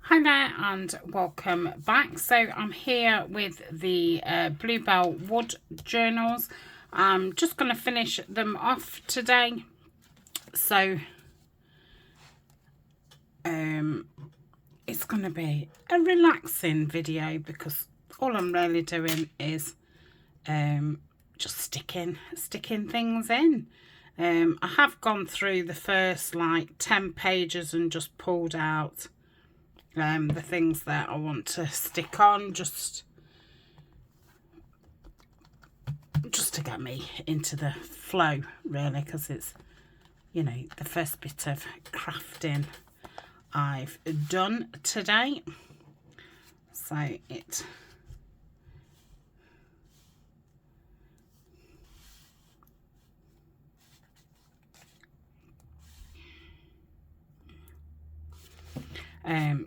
Hi there and welcome back. So I'm here with the Bluebell Wood journals. I'm just going to finish them off today. So it's going to be a relaxing video because all I'm really doing is just sticking things in. I have gone through the first like 10 pages and just pulled out the things that I want to stick on just to get me into the flow, really, because it's, you know, the first bit of crafting I've done today. So it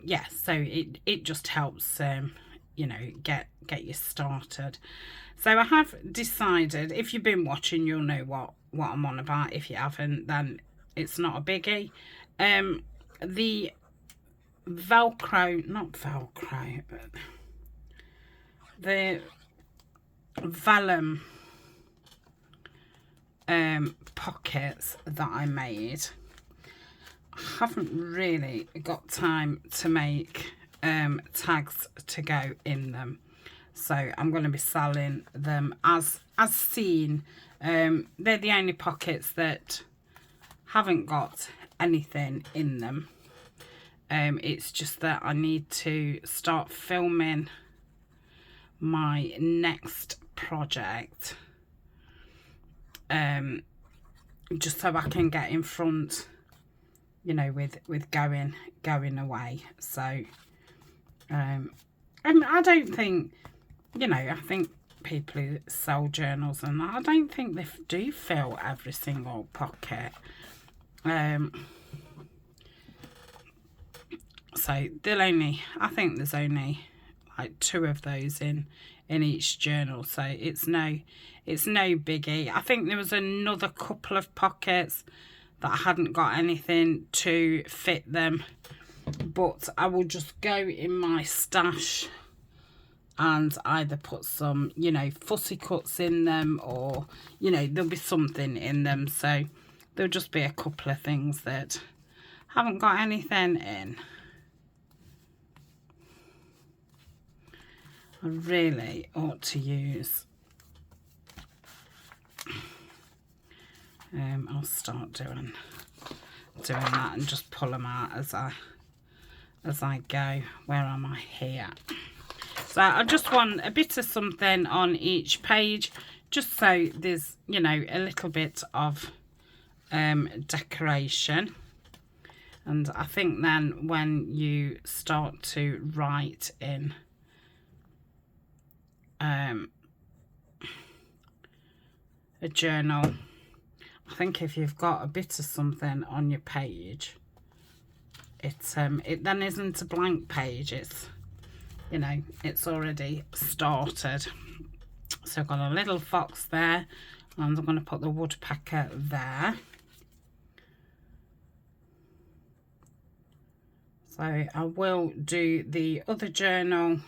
yeah, so it just helps you know, get you started. So I have decided, if you've been watching, you'll know what I'm on about. If you haven't, then it's not a biggie. The Velcro, not Velcro, but the vellum pockets that I made, I haven't really got time to make tags to go in them, so I'm going to be selling them as seen. They're the only pockets that haven't got anything in them. It's just that I need to start filming my next project, just so I can get in front, you know, with going away. So and I don't think, you know, I think people who sell journals, and I don't think they do fill every single pocket. So they'll only, I think there's only like 2 of those in each journal, so it's no biggie. I think there was another couple of pockets that I hadn't got anything to fit them, but I will just go in my stash and either put some, you know, fussy cuts in them, or, you know, there'll be something in them. So there'll just be a couple of things that haven't got anything in. I really ought to use, I'll start doing that and just pull them out as I go. Where am I? Here. So I just want a bit of something on each page, just so there's, you know, a little bit of decoration. And I think then when you start to write in a journal, I think if you've got a bit of something on your page, it then isn't a blank page. It's, you know, it's already started. So I've got a little fox there, and I'm going to put the woodpecker there. So I will do the other journal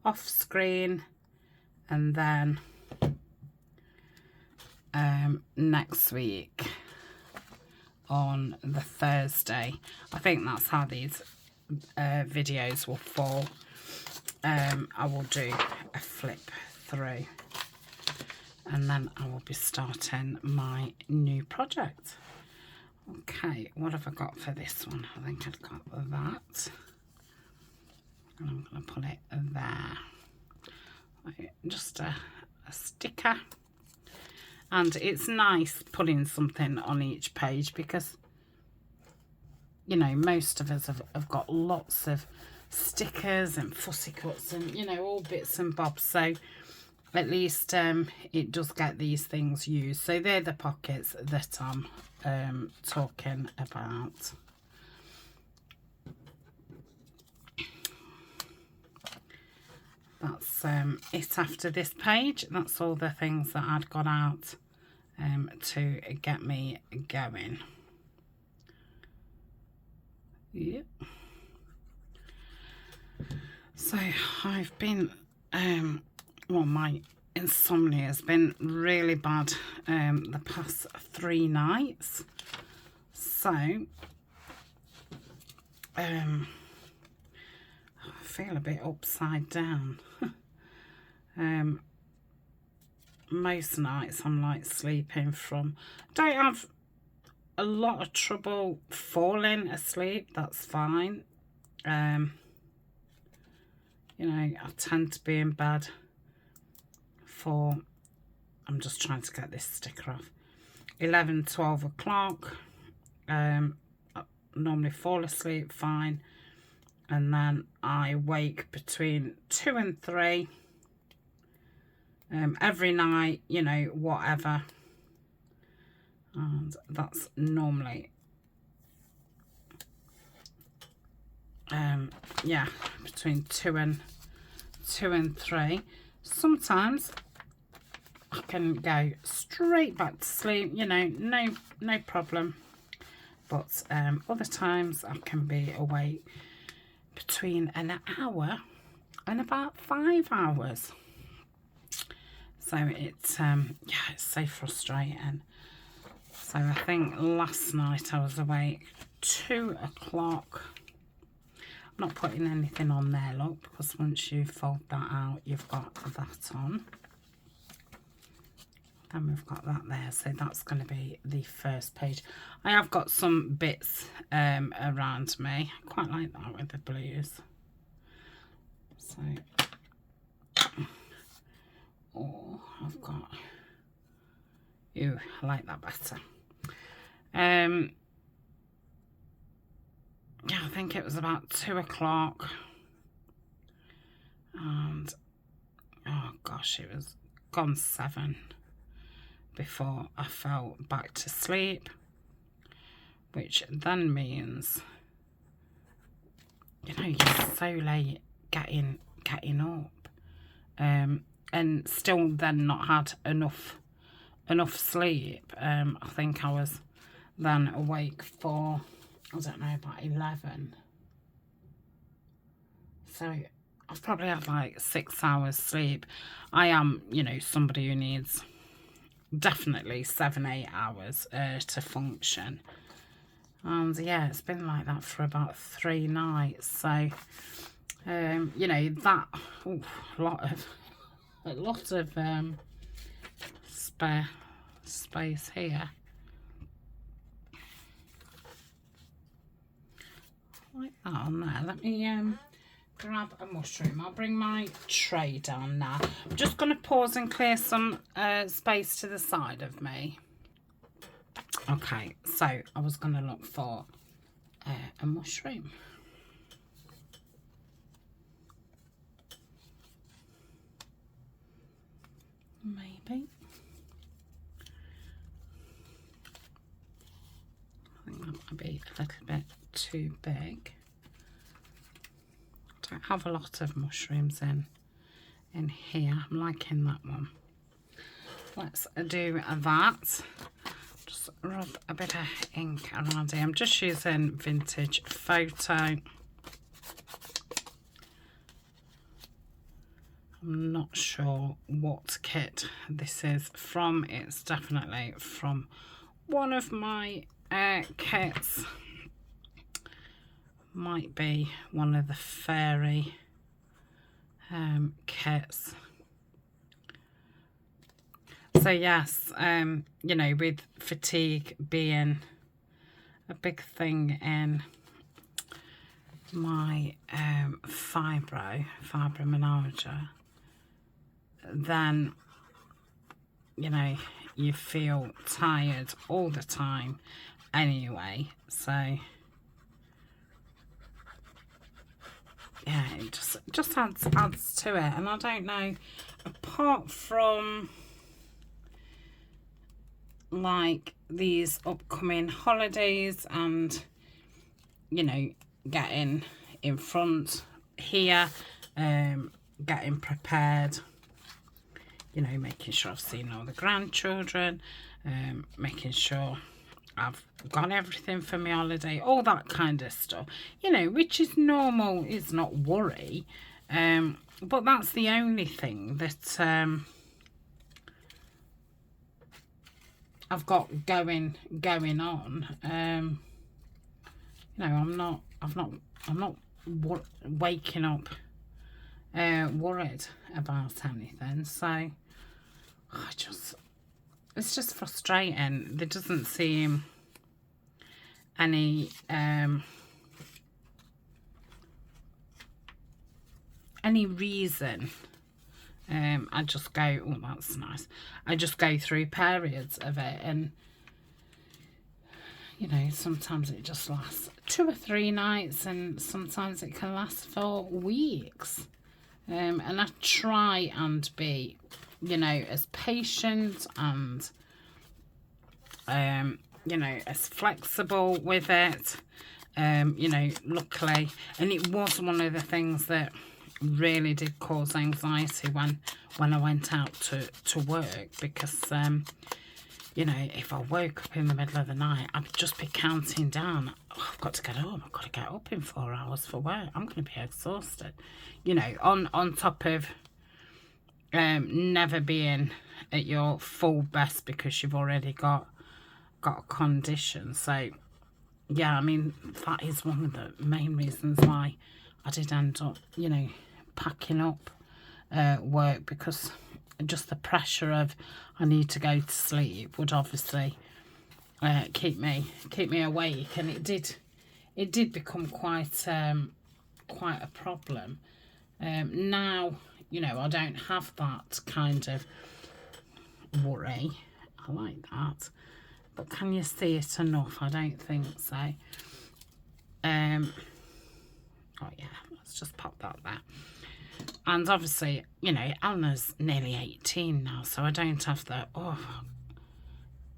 off screen, and then next week on the Thursday, I think that's how these videos will fall. I will do a flip through, and then I will be starting my new project. Okay, what have I got for this one? I think I've got that, and I'm going to put it there. Just a sticker. And it's nice putting something on each page because, you know, most of us have got lots of stickers and fussy cuts and, you know, all bits and bobs. So at least it does get these things used. So they're the pockets that I'm talking about. That's it after this page. That's all the things that I'd got out to get me going. Yep. So I've been, well, my insomnia has been really bad the past 3 nights. So, I feel a bit upside down. Most nights I'm like sleeping from, don't have a lot of trouble falling asleep, that's fine. You know, I tend to be in bed for, I'm just trying to get this sticker off, 11, 12 o'clock. I normally fall asleep fine, and then I wake between 2 and 3 every night, you know, whatever. And that's normally, yeah, between 2 and 3. Sometimes I can go straight back to sleep, you know, no problem. But other times I can be awake between an hour and about 5 hours. So it's yeah, it's so frustrating. So I think last night I was awake 2 o'clock. I'm not putting anything on there, look, because once you fold that out, you've got that on. Then we've got that there, so that's going to be the first page. I have got some bits around me. I quite like that with the blues. So, oh, I've got, ooh, I like that better. Yeah, I think it was about 2 o'clock. And, oh gosh, it was gone 7 before I fell back to sleep, which then means, you know, you're so late getting up, and still then not had enough sleep. I think I was then awake for, I don't know, about 11. So I've probably had like 6 hours sleep. I am, you know, somebody who needs definitely 7-8 hours to function. And yeah, it's been like that for about 3 nights. So you know, that, ooh, a lot of spare space here. Like that on there. Let me grab a mushroom. I'll bring my tray down now. I'm just going to pause and clear some space to the side of me. Okay, so I was going to look for a mushroom. Maybe. I think that might be a little bit too big. I don't have a lot of mushrooms in here. I'm liking that one. Let's do that. Just rub a bit of ink around here. I'm just using Vintage Photo. I'm not sure what kit this is from. It's definitely from one of my kits. Might be one of the fairy kits. So yes, you know, with fatigue being a big thing in my fibromyalgia, then, you know, you feel tired all the time anyway. So yeah, it just adds to it. And I don't know, apart from like these upcoming holidays and, you know, getting in front here, getting prepared, you know, making sure I've seen all the grandchildren, making sure I've got everything for my holiday, all that kind of stuff, you know, which is normal. It's not worry, but that's the only thing that I've got going on. You know, I'm not waking up worried about anything. So it's just frustrating. There doesn't seem any reason. I just go, oh, that's nice. I just go through periods of it, and you know, sometimes it just lasts 2 or 3 nights, and sometimes it can last for weeks. And I try and be, you know, as patient and you know, as flexible with it. You know, luckily, and it was one of the things that really did cause anxiety when I went out to work, because you know, if I woke up in the middle of the night, I'd just be counting down. Oh, I've got to get home. I've got to get up in 4 hours for work. I'm going to be exhausted. You know, on top of never being at your full best because you've already got a condition. So, yeah, I mean, that is one of the main reasons why I did end up, you know, packing up work, because just the pressure of I need to go to sleep would obviously keep me awake, and it did become quite a problem. Now, you know, I don't have that kind of worry. I like that, but can you see it enough? I don't think so. Oh yeah, let's just pop that there. And obviously, you know, Eleanor's nearly 18 now, so I don't have the,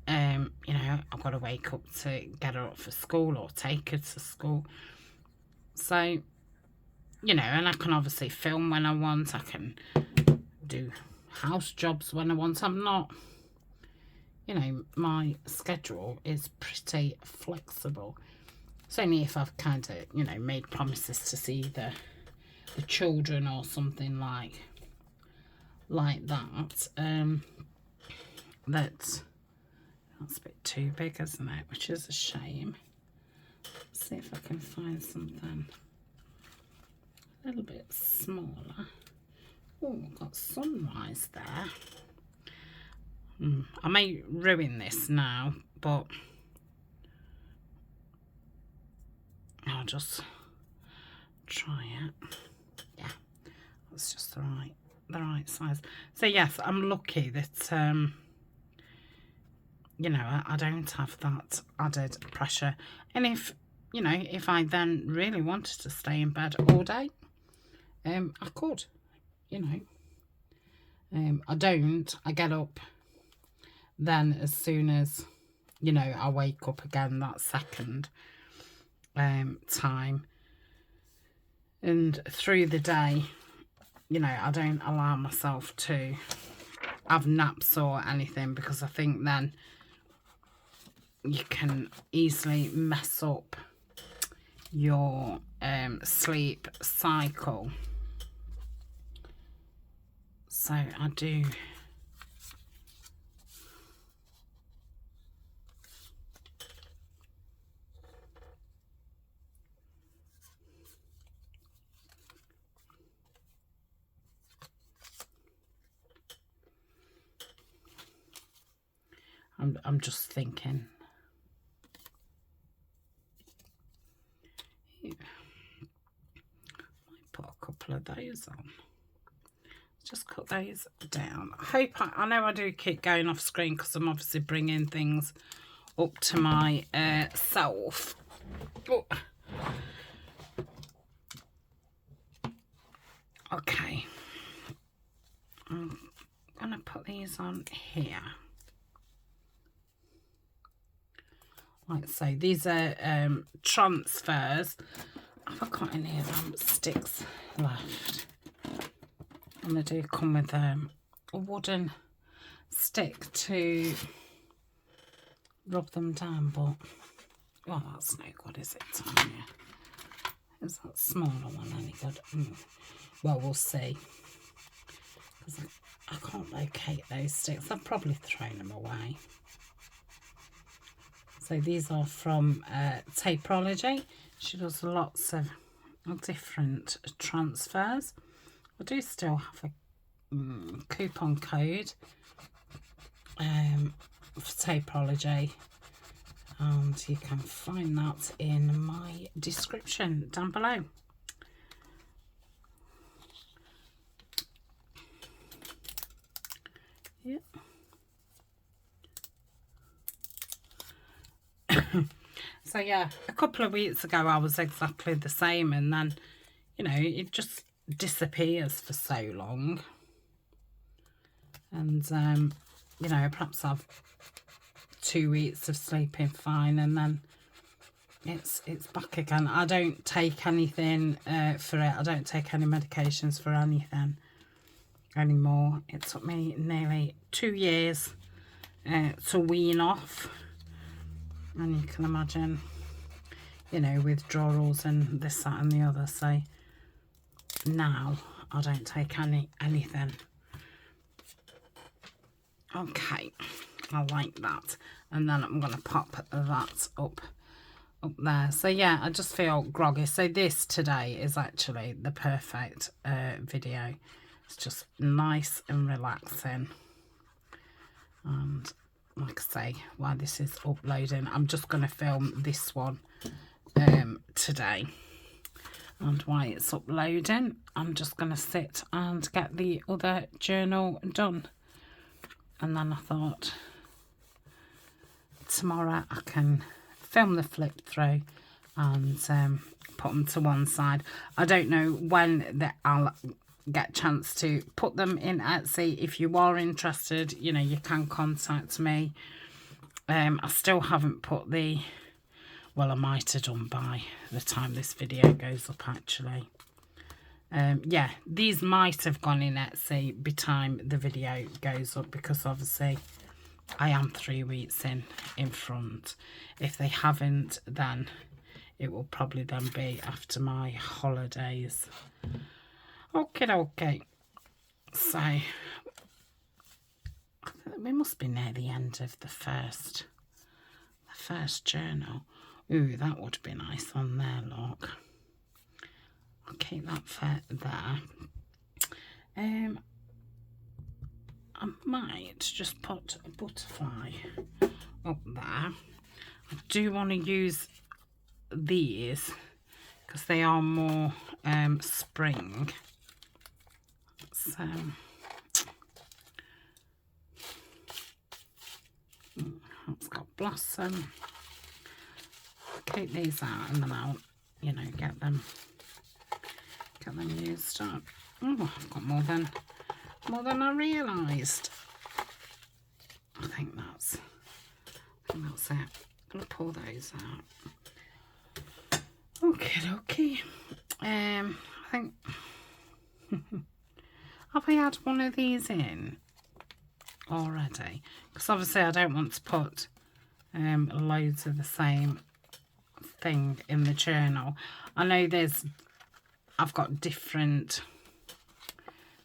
you know, I've got to wake up to get her up for school or take her to school. So, you know, and I can obviously film when I want. I can do house jobs when I want. I'm not, you know, my schedule is pretty flexible. It's only if I've kind of, you know, made promises to see the children or something like that, that's a bit too big, isn't it? Which is a shame. Let's see if I can find something a little bit smaller. Oh, I've got sunrise there. I may ruin this now, but I'll just try it. Yeah, that's just the right size. So yes, I'm lucky that you know, I don't have that added pressure. And if, you know, if I then really wanted to stay in bed all day, I could, you know. I don't. I get up then as soon as, you know, I wake up again that second time. And through the day, you know, I don't allow myself to have naps or anything, because I think then you can easily mess up your sleep cycle. So I do. I'm just thinking. Yeah. Might put a couple of those on. Just cut those down. I know I do keep going off screen because I'm obviously bringing things up to my self. Oh. Okay. I'm gonna put these on here. Like so, these are transfers. Have I got any of them sticks left? And they do come with a wooden stick to rub them down, but well, that's no good, is it, Tania? Is that smaller one any good? Well, we'll see. Because I can't locate those sticks. I've probably thrown them away. So these are from Tapeology. She does lots of different transfers. I do still have a coupon code for Tapeology, and you can find that in my description down below. Yeah. So yeah, a couple of weeks ago I was exactly the same, and then, you know, it just disappears for so long. And you know, perhaps I've 2 weeks of sleeping fine, and then it's back again. I don't take anything for it. I don't take any medications for anything anymore. It took me nearly 2 years to wean off, and you can imagine, you know, withdrawals and this, that and the other. So now I don't take anything. Okay, I like that. And then I'm going to pop that up there. So yeah, I just feel groggy. So this today is actually the perfect video. It's just nice and relaxing. And like I say, while this is uploading, I'm just going to film this one today. And while it's uploading, I'm just going to sit and get the other journal done. And then I thought tomorrow I can film the flip through and put them to one side. I don't know when I'll get a chance to put them in Etsy. If you are interested, you know, you can contact me. I still haven't put the, well, I might have done by the time this video goes up actually. Yeah, these might have gone in Etsy by the time the video goes up, because obviously I am 3 weeks in front. If they haven't, then it will probably then be after my holidays. Okay. So we must be near the end of the first journal. Ooh, that would be nice on there, look. I'll keep that there. I might just put a butterfly up there. I do want to use these because they are more spring. So it's got blossom. Keep these out and then I'll, you know, get them used up. Oh, I've got more than I realised. I think that's it. I'm gonna pull those out. Okay. I think have I had one of these in already? Because obviously I don't want to put loads of the same thing in the journal. I know I've got different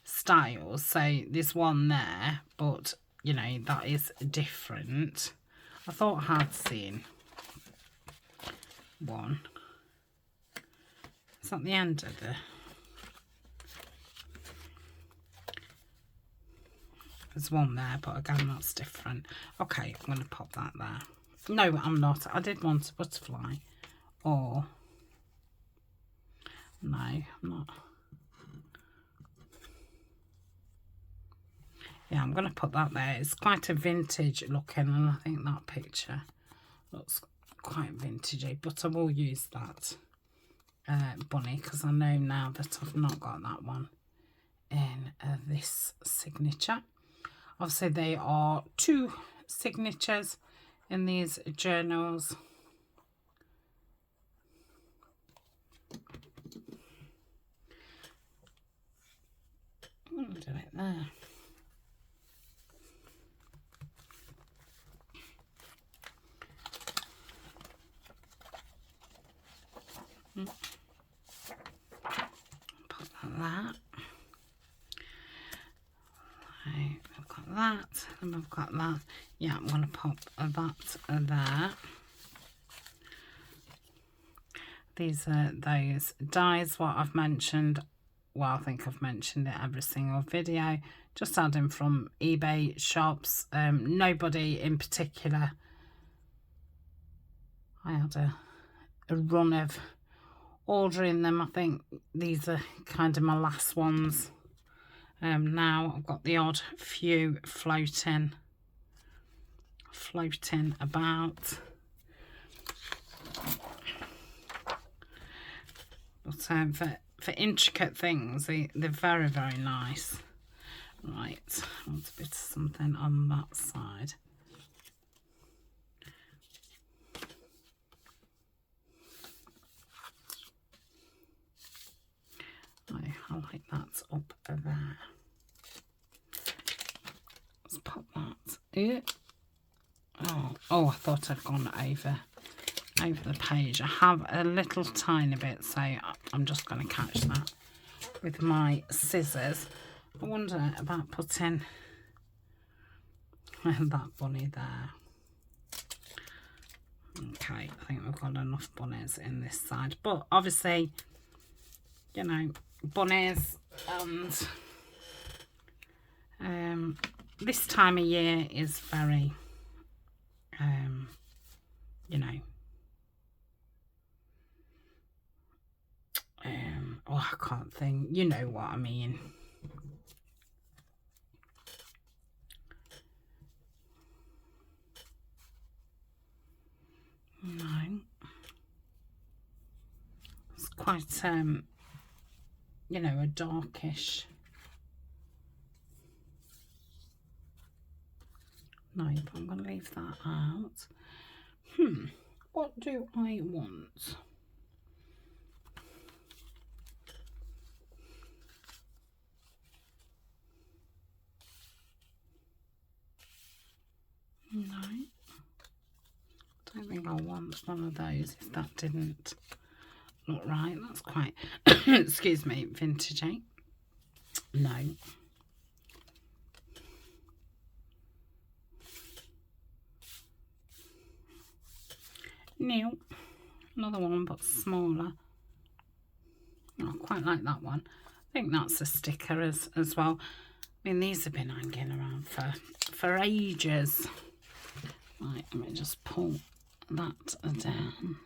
styles, so there's one there, but you know, that is different. I thought I had seen one. It's at the end of there's one there, but again that's different. Okay, I'm going to pop that there. No, I'm not. I did want a butterfly, or no, I'm not. Yeah, I'm going to put that there. It's quite a vintage looking, and I think that picture looks quite vintagey, but I will use that bunny because I know now that I've not got that one in this signature. Obviously, there are 2 signatures in these journals. I'm going to do it there. Put that. Right, we've got that, and we've got that. Yeah, I'm going to pop that there. These are those dies, what I've mentioned. Well, I think I've mentioned it every single video. Just adding from eBay shops. Nobody in particular. I had a run of ordering them. I think these are kind of my last ones. Now I've got the odd few floating about. But for intricate things, they're very, very nice. Right, I want a bit of something on that side. I like that up there. Let's pop that in. Oh, I thought I'd gone over the page. I have a little tiny bit, so I'm just going to catch that with my scissors. I wonder about putting that bunny there. Okay, I think we've got enough bunnies in this side, but obviously, you know, bunnies and this time of year is very you know, oh, I can't think, you know what I mean. No, it's quite you know, a darkish. No, but I'm going to leave that out. What do I want? No, don't think I want one of those if that didn't look right. That's quite, excuse me, vintagey. No. New, another one but smaller. I quite like that one. I think that's a sticker as well. I mean, these have been hanging around for ages. Right, let me just pull that down.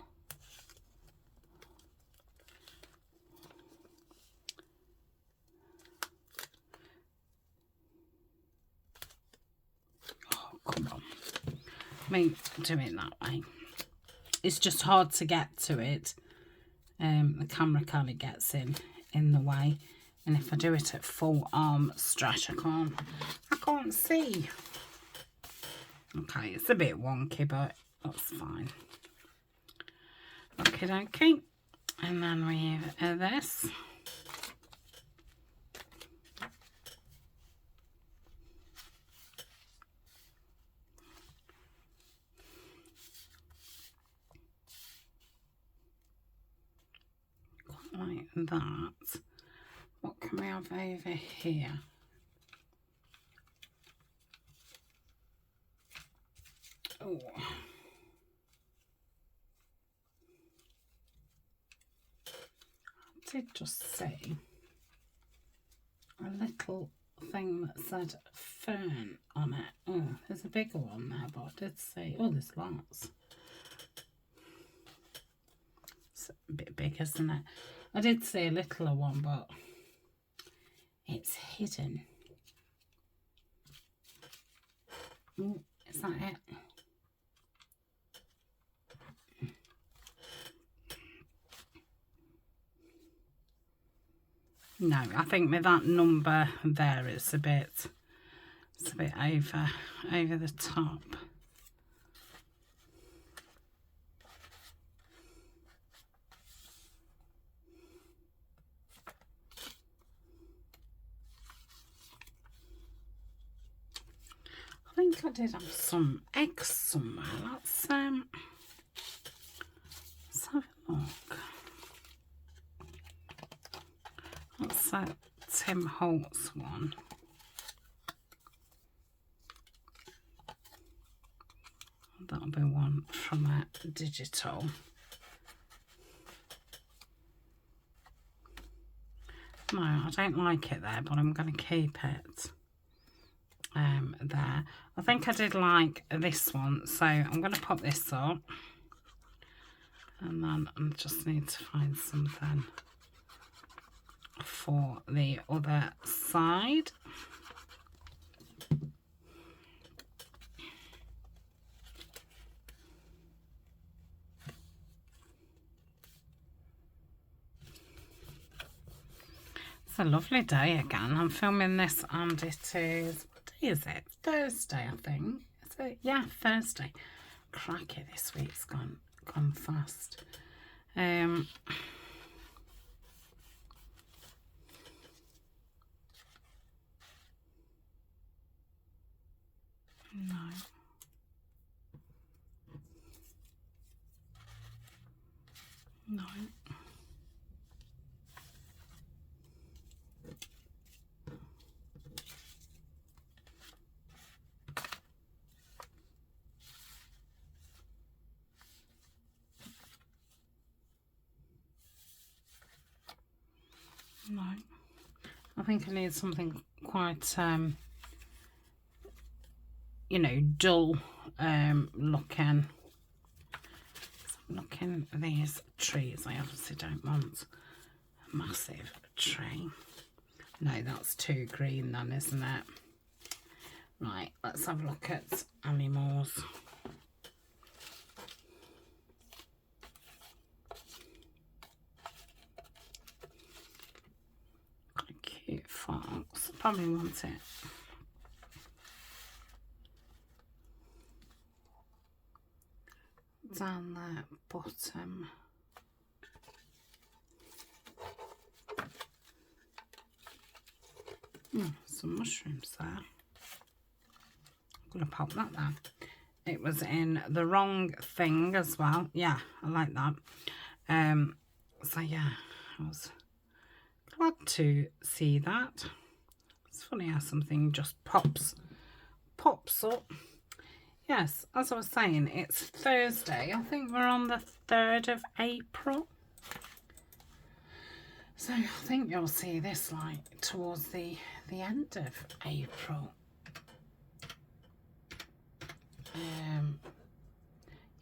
Oh, come on. I mean, do it that way. It's just hard to get to it. The camera kind of gets in the way, and if I do it at full arm stretch, I can't see. Okay, it's a bit wonky, but that's fine. Okay, and then we have this. Like that. What can we have over here? Oh, I did just see a little thing that said fern on it. Oh, there's a bigger one there, but I did see, oh, there's lots. It's a bit big, isn't it? I did see a littler one, but it's hidden. Oh, is that it? No, I think with that number there, it's a bit over the top. I think I did have some eggs somewhere. Let's have a look. that's a Tim Holtz one. That'll be one from a digital. No, I don't like it there, but I'm going to keep it there. I think I did like this one, so I'm going to pop this up. And then I just need to find something for the other side. It's a lovely day again. I'm filming this and it is, what day is it? Thursday, I think. Is it? Yeah, Thursday. Cracky, this week's gone fast. No. No. No, I think I need something quite, you know, dull looking. Looking at these trees, I obviously don't want a massive tree. No, that's too green then, isn't it? Right, let's have a look at animals. Cute fox, probably want it. Down the bottom. Some mushrooms there. I'm going to pop that there. It was in the wrong thing as well. Yeah, I like that. So yeah, I was glad to see that. It's funny how something just pops up. Yes, as I was saying, it's Thursday. I think we're on the 3rd of April. So I think you'll see this like towards the end of April.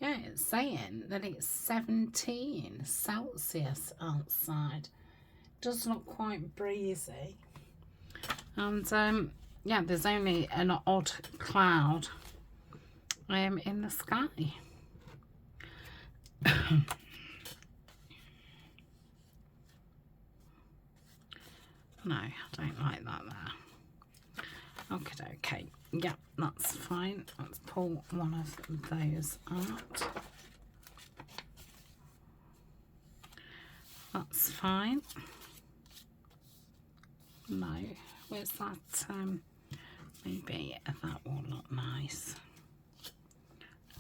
Yeah, it's saying that it's 17 Celsius outside. Does look quite breezy. And yeah, there's only an odd cloud in the sky. No, I don't like that there. Okay, yeah, that's fine. Let's pull one of those out. That's fine. No, where's that? Maybe that will look nice.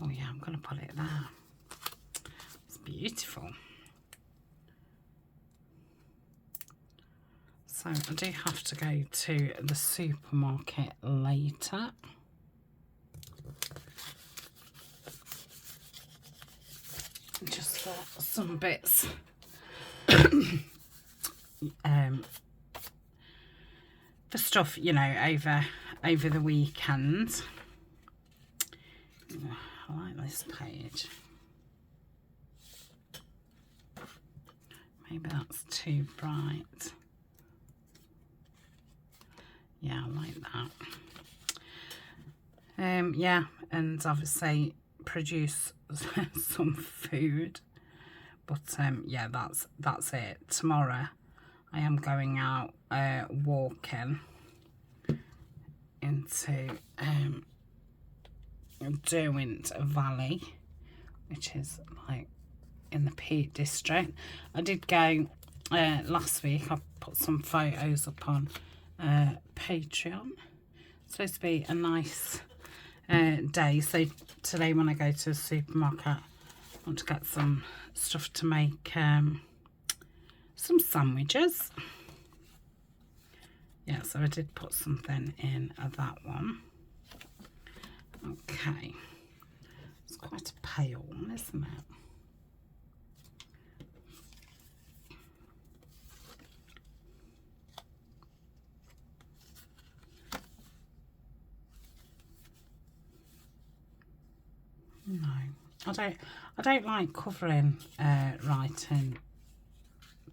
Oh yeah, I'm going to put it there. It's beautiful. So I do have to go to the supermarket later. Just for some bits. For stuff, you know, over the weekend. I like this page. Maybe that's too bright. Yeah, I like that. Yeah, and obviously produce some food. But yeah, that's it. Tomorrow I am going out walking into Derwent Valley, which is like in the Peak District. I did go last week. I put some photos up on Patreon. It's supposed to be a nice day. So today when I go to the supermarket, I want to get some stuff to make some sandwiches. Yeah, so I did put something in that one. Okay, it's quite a pale one, isn't it? No, I don't like covering writing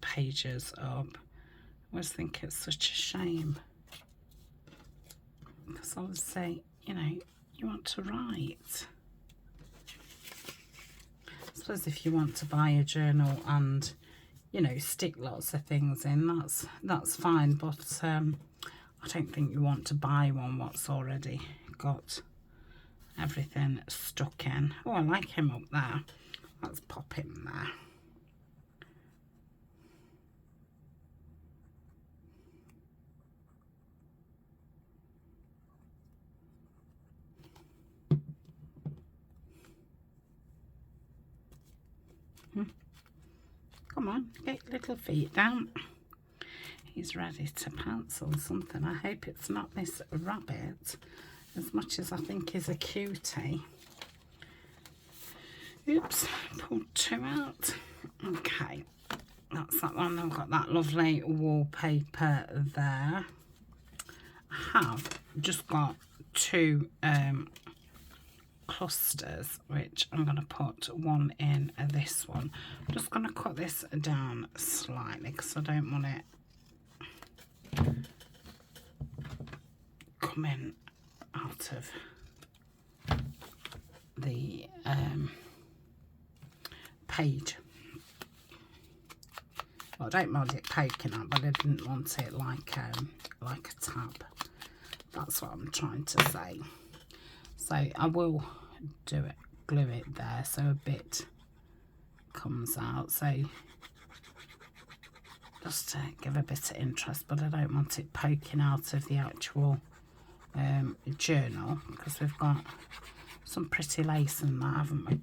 pages up. I always think it's such a shame, because obviously, you know, you want to write. I suppose if you want to buy a journal and, you know, stick lots of things in, that's fine, but I don't think you want to buy one what's already got everything stuck in. Oh, I like him up there. Let's pop him there. Come on, get your little feet down. He's ready to pounce on something. I hope it's not this rabbit, as much as I think he's a cutie. Oops, pulled two out. Okay, that's that one. I've got that lovely wallpaper there. I have just got two clusters, which I'm going to put one in this one. I'm just going to cut this down slightly because I don't want it coming out of the page. Well, I don't mind it poking out, but I didn't want it like a tab. That's what I'm trying to say. So I will do it, glue it there so a bit comes out. So just to give a bit of interest, but I don't want it poking out of the actual journal, because we've got some pretty lace in that, haven't we?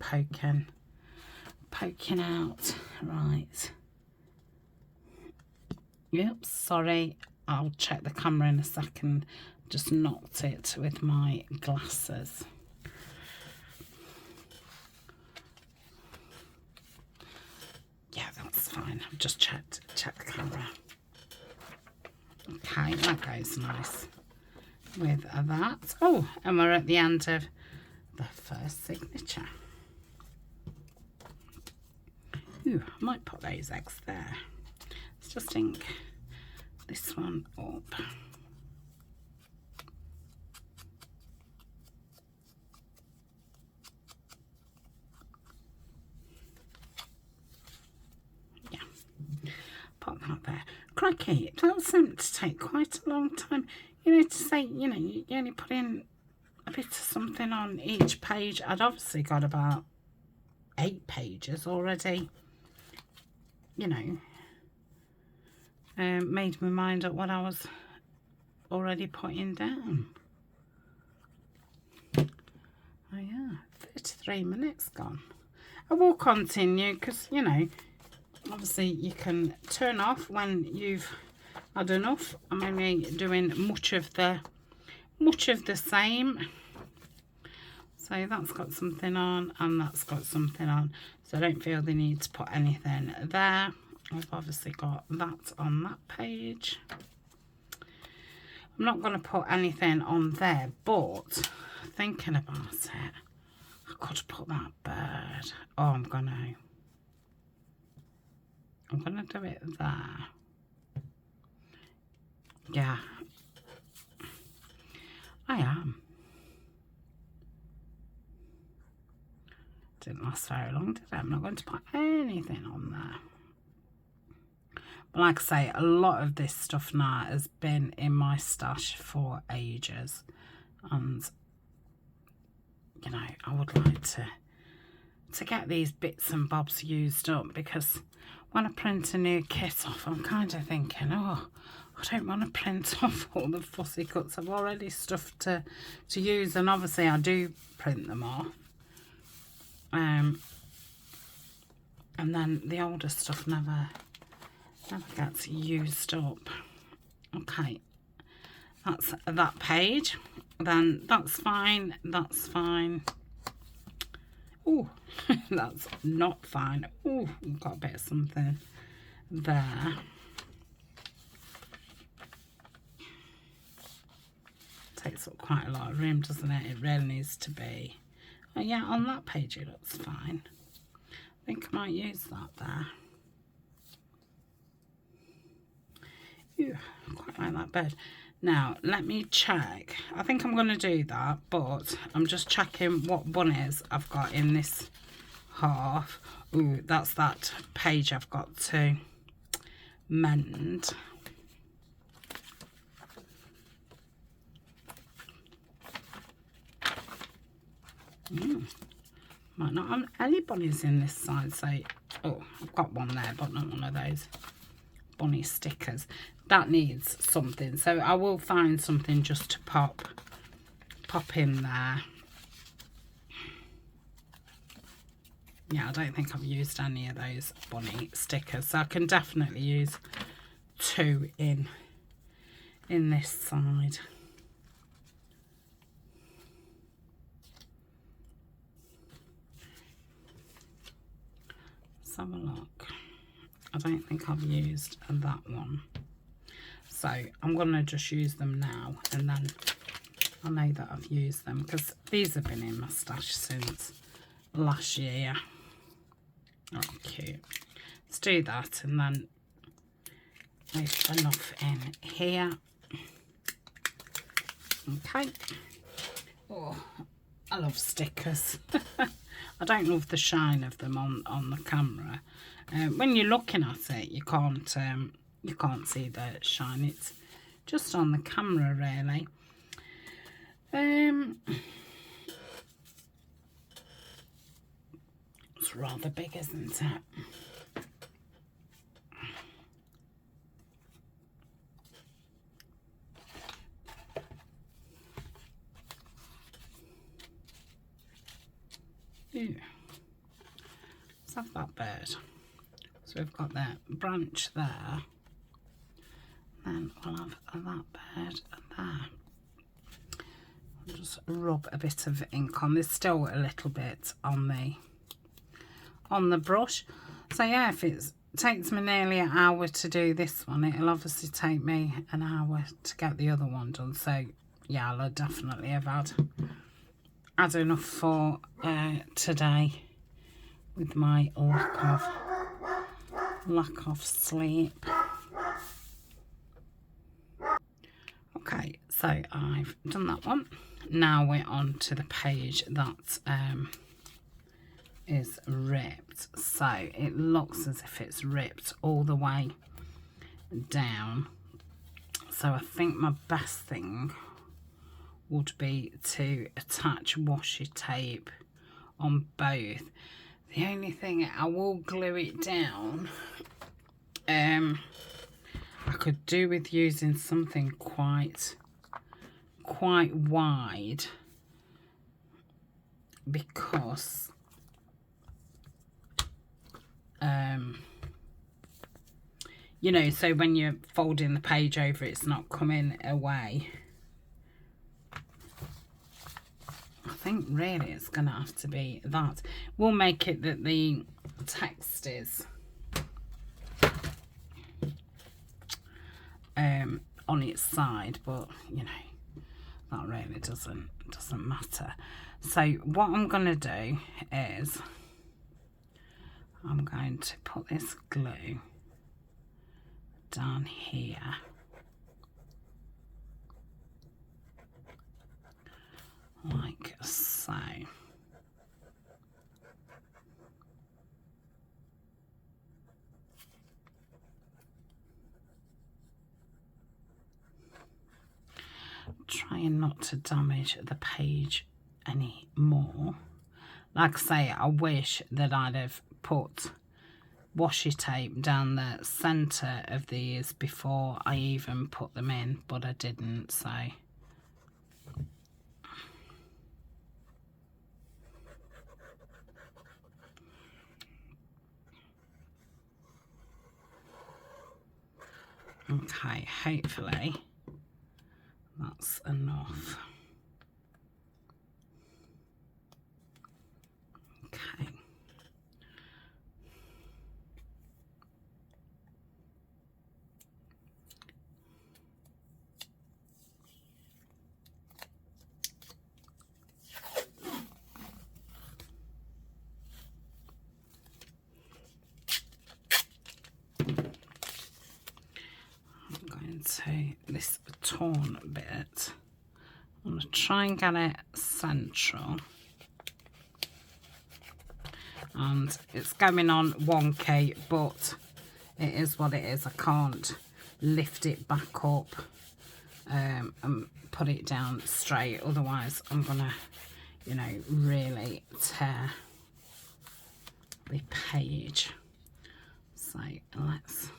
Poking out. Right. Yep, sorry. I'll check the camera in a second. Just knocked it with my glasses. Yeah, that's fine. I've just checked the camera. Okay, that goes nice with that. Oh, and we're at the end of the first signature. Ooh, I might put those eggs there. Let's just ink this one up. Yeah, put that there. Crikey, it does seem to take quite a long time. You know, to say, you know, you only put in a bit of something on each page. I'd obviously got about 8 pages already, you know, made my mind up what I was already putting down. Oh yeah, 33 minutes gone. I will continue because, you know, obviously you can turn off when you've had enough. I'm only doing much of the same. So that's got something on and that's got something on. So I don't feel the need to put anything there. I've obviously got that on that page. I'm not going to put anything on there, but thinking about it, I could put that bird. Oh, I'm gonna do it there. Yeah, I am. Didn't last very long, did it? I'm not going to put anything on there. But like I say, a lot of this stuff now has been in my stash for ages. And, you know, I would like to get these bits and bobs used up, because when I print a new kit off, I'm kind of thinking, oh, I don't want to print off all the fussy cuts. I've already stuff to use, and obviously I do print them off. And then the older stuff never gets used up. Okay, that's that page. Then that's fine, that's fine. Oh, that's not fine. Oh, we've got a bit of something there. Takes up quite a lot of room, doesn't it? It really needs to be. Oh yeah, on that page it looks fine. I think I might use that there. Ew, quite like that bird. Now, let me check. I think I'm going to do that, but I'm just checking what bunnies I've got in this half. Ooh, that's that page I've got to mend. Might not have any bunnies in this side, so... Oh, I've got one there, but not one of those bunny stickers. That needs something, so I will find something just to pop in there. Yeah, I don't think I've used any of those bunny stickers, so I can definitely use 2 in this side. Let's have a look. I don't think I've used that one, so I'm going to just use them now, and then I know that I've used them because these have been in my stash since last year. Oh, cute. Let's do that, and then there's enough in here. Okay. Oh, I love stickers. I don't love the shine of them on the camera. When you're looking at it, you can't see the shine. It's just on the camera, really. It's rather big, isn't it? Ooh. Let's have that bird. So we've got that branch there. Then we'll have that bird there. I'll just rub a bit of ink on. There's still a little bit on the brush. So yeah, if it takes me nearly an hour to do this one, it'll obviously take me an hour to get the other one done. So yeah, I'll definitely have had enough for today with my lack of sleep. Okay, so I've done that one. Now we're on to the page that is ripped. So it looks as if it's ripped all the way down. So I think my best thing would be to attach washi tape on both. The only thing, I will glue it down. I could do with using something quite wide, because you know, so when you're folding the page over, it's not coming away. I think really it's gonna have to be that. We'll make it that the text is on its side, but you know, that really doesn't matter. So what I'm gonna do is I'm going to put this glue down here, like so. Trying not to damage the page any more. Like I say, I wish that I'd have put washi tape down the centre of these before I even put them in, but I didn't, so. Okay, hopefully that's enough. Okay. To this torn bit, I'm going to try and get it central, and it's going on wonky, but it is what it is. I can't lift it back up and put it down straight, otherwise I'm gonna, you know, really tear the page. So let's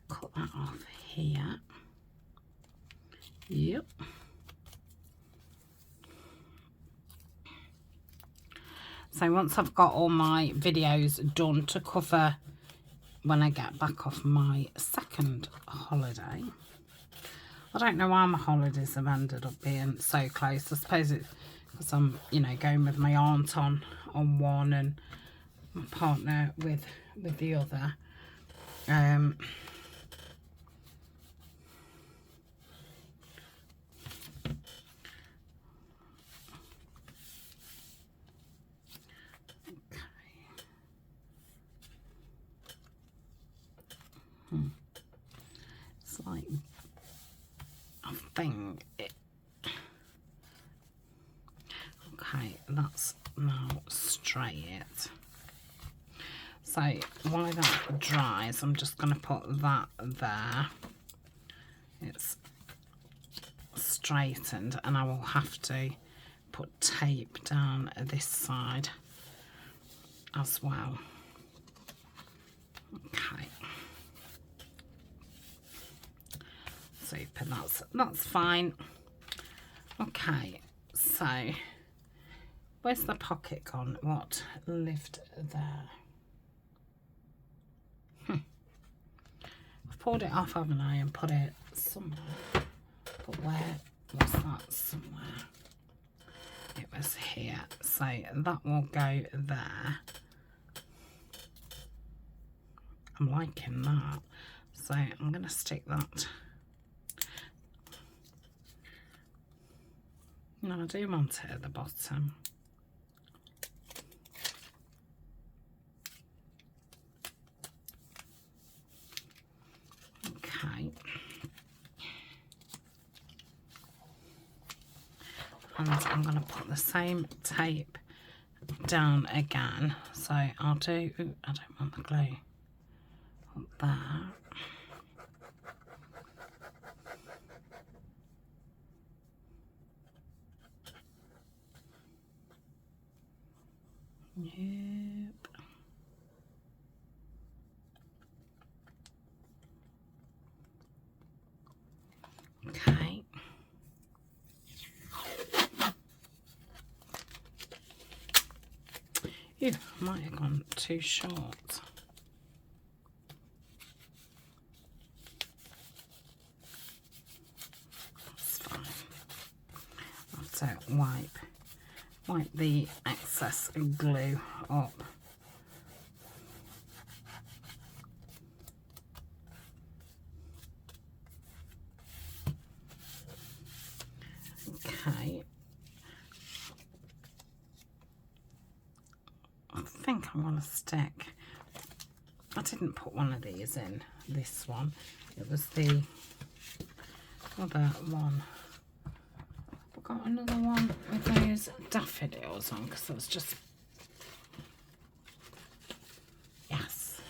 cut that off here. Yep. So once I've got all my videos done to cover when I get back off my second holiday. I don't know why my holidays have ended up being so close. I suppose it's because I'm, you know, going with my aunt on one and my partner with the other. It's like, I think it, okay, that's now straight. So while that dries, I'm just going to put that there. It's straightened, and I will have to put tape down this side as well. Okay. Super, that's fine. Okay, so where's the pocket gone? What lived there? I've pulled it off, haven't I, and put it somewhere. But where was that? Somewhere. It was here. So that will go there. I'm liking that. So I'm going to stick that. No, I do want it at the bottom. Okay. And I'm going to put the same tape down again. So I'll do, ooh, I don't want the glue. Put that. Yep. Okay. Ew, might have gone too short. That's fine. I have to wipe the excess glue up. Okay. I think I'm going to stick. I didn't put one of these in, this one. It was the other one. I've got another one with those daffodils on, because it was just... Yes.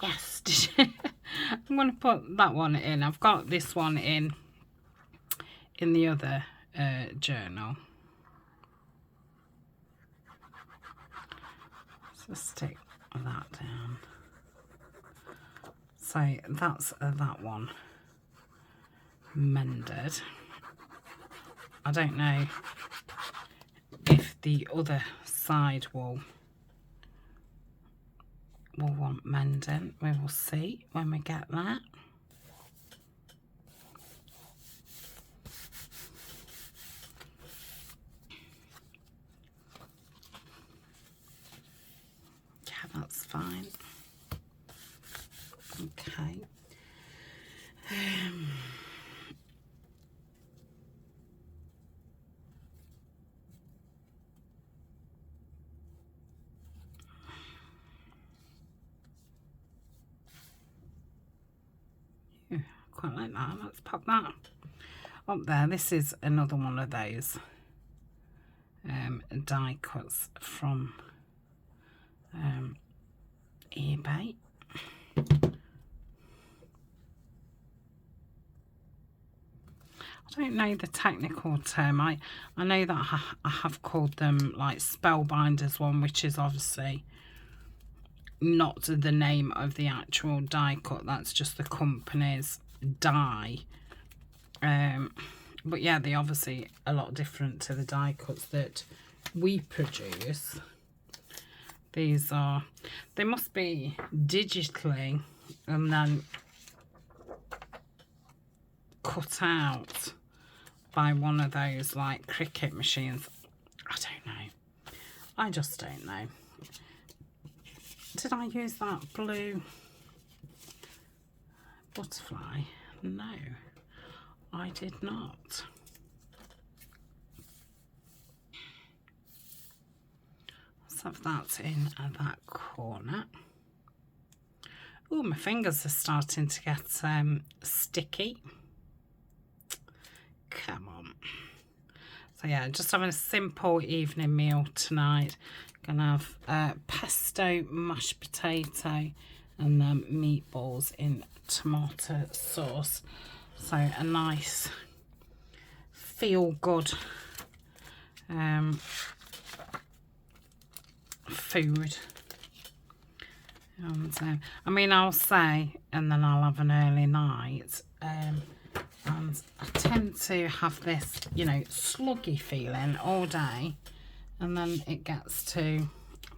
Yes. I'm going to put that one in. I've got this one in the other journal. So stick that down. So that's that one mended. I don't know if the other side will want mending. We will see when we get that. Okay. Yeah, quite like that. Let's pop that up there. This is another one of those die cuts from eBay. I don't know the technical term. I know that I have called them like Spellbinders one, which is obviously not the name of the actual die cut. That's just the company's die. But yeah, they're obviously a lot different to the die cuts that we produce. These are, they must be digitally and then cut out by one of those like cricket machines. I don't know. I just don't know. Did I use that blue butterfly? No, I did not. Let's have that in that corner. Oh, my fingers are starting to get sticky. Come on. So yeah, just having a simple evening meal tonight. Gonna have pesto, mashed potato, and then meatballs in tomato sauce. So a nice feel good food. And I mean, I'll say, and then I'll have an early night. And I tend to have this, you know, sluggy feeling all day, and then it gets to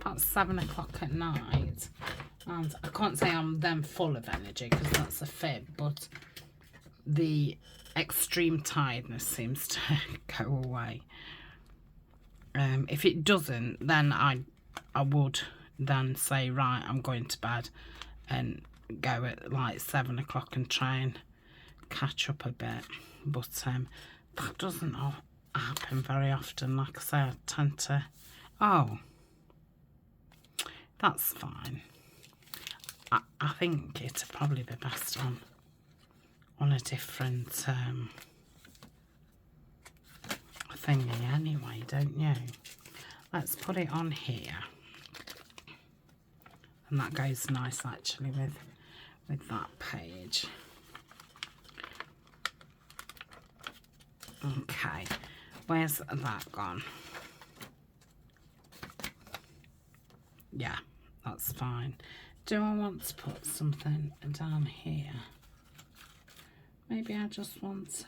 about 7 o'clock at night, and I can't say I'm then full of energy because that's a fib, but the extreme tiredness seems to go away. If it doesn't, then I would then say, right, I'm going to bed, and go at like 7 o'clock and try and catch up a bit. But that doesn't happen very often. Like I say, I tend to, oh, that's fine. I think it'd probably be best on a different thingy anyway, don't you? Let's put it on here, and that goes nice actually with that page. Okay, where's that gone? Yeah, that's fine. Do I want to put something down here? Maybe I just want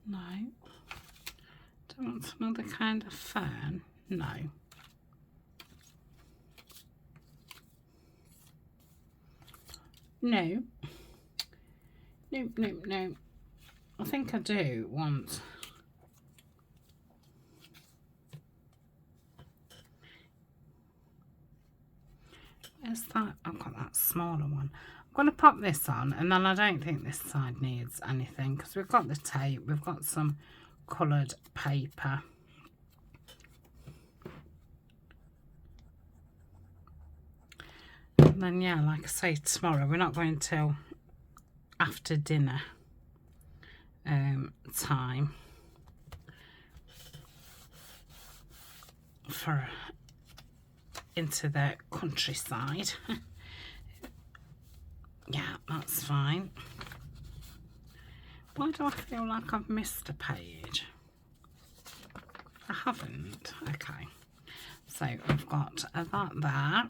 no. Do I want another kind of fern? No. No. Nope, nope, no. I think I do want where's that? I've got that smaller one. I'm going to pop this on, and then I don't think this side needs anything because we've got the tape, we've got some coloured paper. And then, yeah, like I say, tomorrow we're not going till after dinner time for into the countryside. Yeah, that's fine. Why do I feel like I've missed a page? I haven't. Okay, so I've got that there.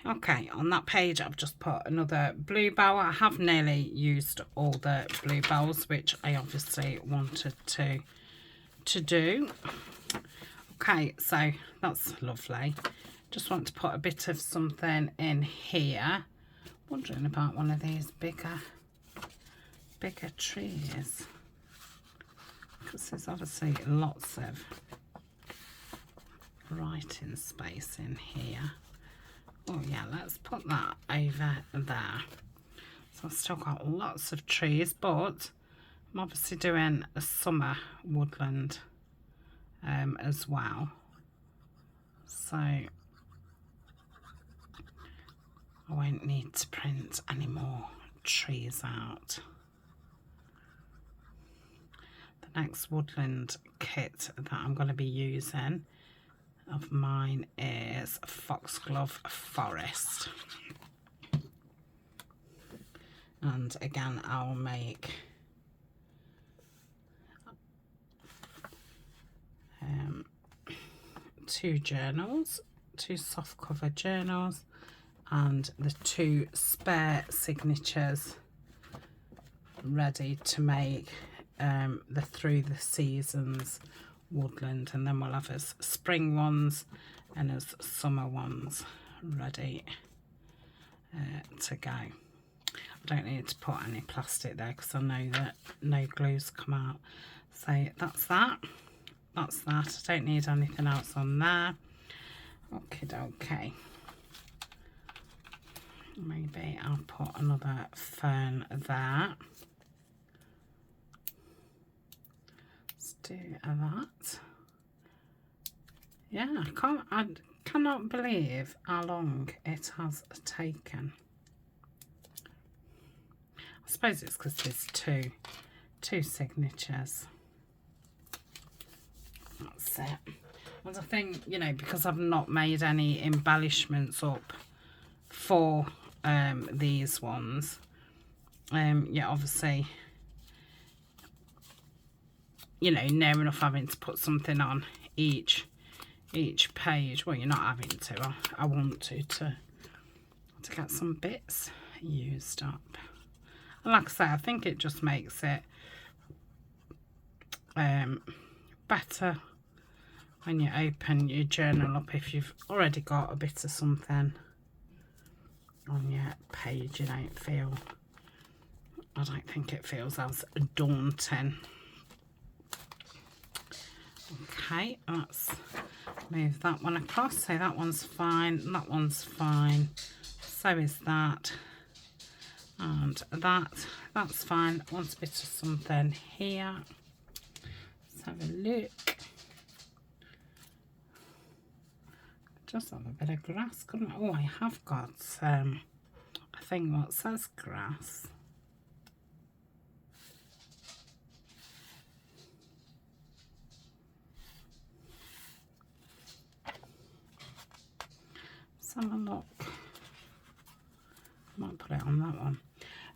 Okay, on that page I've just put another bluebell. I have nearly used all the bluebells, which I obviously wanted to do. Okay, so that's lovely. Just want to put a bit of something in here. Wondering about one of these bigger bigger trees, because there's obviously lots of writing space in here. Oh yeah, let's put that over there. So I've still got lots of trees, but I'm obviously doing a summer woodland as well. So I won't need to print any more trees out. The next woodland kit that I'm going to be using of mine is Foxglove Forest. And again, I'll make two journals, two soft cover journals, and the two spare signatures ready to make the Through the Seasons woodland, and then we'll have as spring ones and as summer ones ready to go. I don't need to put any plastic there because I know that no glues come out. So that's that. That's that. I don't need anything else on there. Okay. Maybe I'll put another fern there. Let's do that. Yeah, I cannot believe how long it has taken. I suppose it's because there's two signatures. That's it. And I think, you know, because I've not made any embellishments up for these ones, yeah, obviously, you know, near enough having to put something on each page. Well, you're not having to. I want to get some bits used up. And like I say, I think it just makes it better when you open your journal up if you've already got a bit of something on your page. I don't think it feels as daunting. Okay, let's move that one across. So that one's fine, that one's fine, so is that, and that's fine. Wants a bit of something here. Let's have a look. Just have a bit of grass, couldn't I? Oh, I have got a thing that says grass. Let's have a look. I might put it on that one.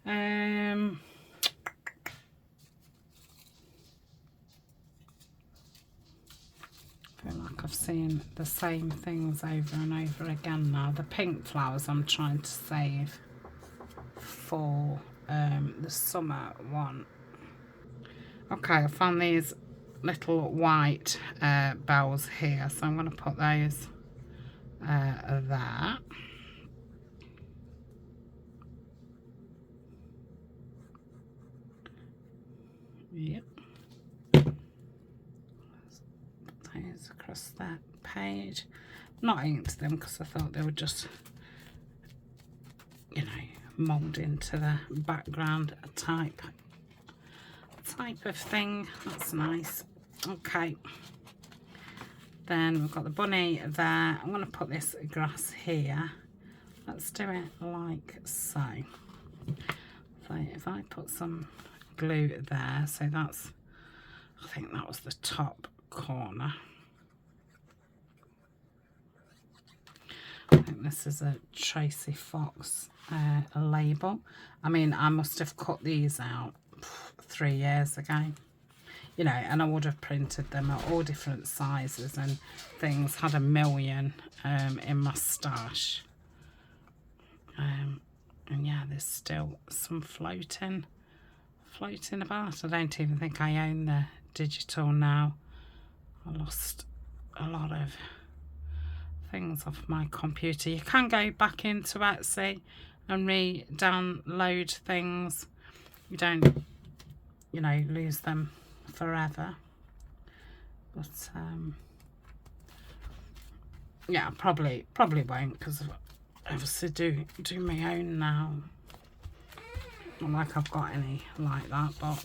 I feel like I've seen the same things over and over again now. The pink flowers I'm trying to save for the summer one. Okay, I found these little white bells here, so I'm going to put those there. Yep. Those across that page. Not inked them because I thought they would just, you know, mould into the background type of thing. That's nice. Okay. Then we've got the bunny there. I'm going to put this grass here. Let's do it like so. So if I put some glue there, so that's, I think that was the top corner. I think this is a Tracy Fox label. I mean, I must have cut these out 3 years ago, you know, and I would have printed them at all different sizes and things. Had a million in my stash, and yeah, there's still some floating about. I don't even think I own the digital now. I lost a lot of things off my computer. You can go back into Etsy and re-download things. You don't you know, lose them forever. But yeah, probably won't, because I obviously do my own now. Not like I've got any like that, but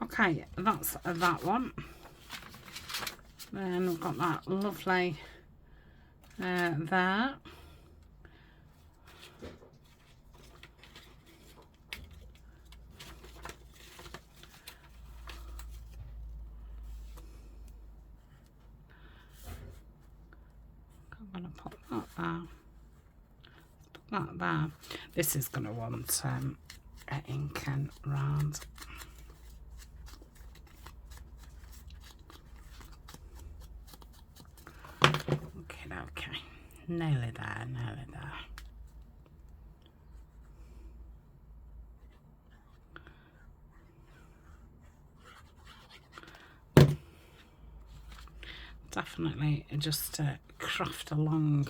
okay, that's that one. Then we've got that lovely there. I'm going to pop that there. Put that there. This is going to want inking round. Okay, nearly there, nearly there. Definitely just craft a long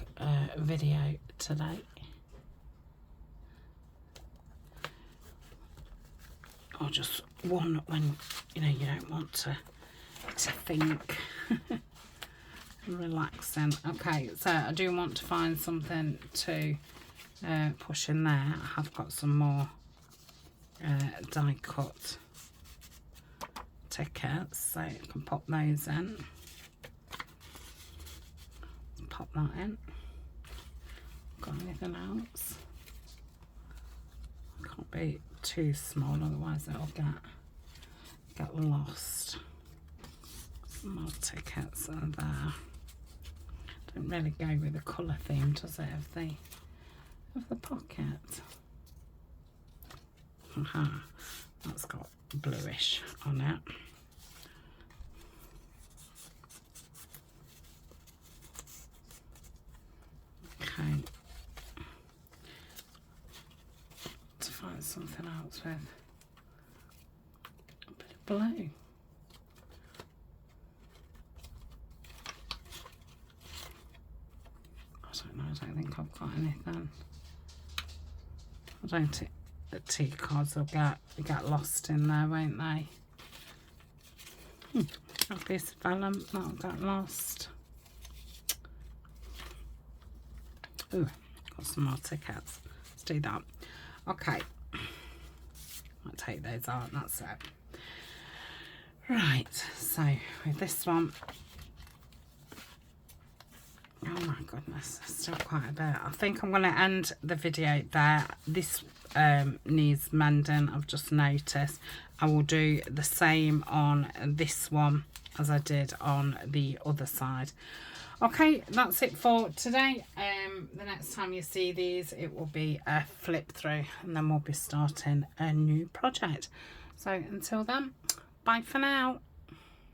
video today. Or just one when, you know, you don't want to think. Relaxing. Okay, so I do want to find something to push in there. I have got some more die cut tickets, so I can pop those in. Pop that in. Got anything else? Can't be too small, otherwise it'll get lost. Some more tickets are there. Don't really go with the colour theme, does it, of the pocket? That's got bluish on it. Okay. To find something else with a bit of blue. I don't think I've got anything. I don't think the tea cards will get lost in there, won't they? A piece of vellum that'll get lost. Ooh, got some more tickets. Let's do that. Okay, I'll take those out. That's it. Right. So with this one. Oh my goodness, still quite a bit. I think I'm going to end the video there. This needs mending, I've just noticed. I will do the same on this one as I did on the other side. Okay, that's it for today. The next time you see these, it will be a flip through, and then we'll be starting a new project. So until then, bye for now.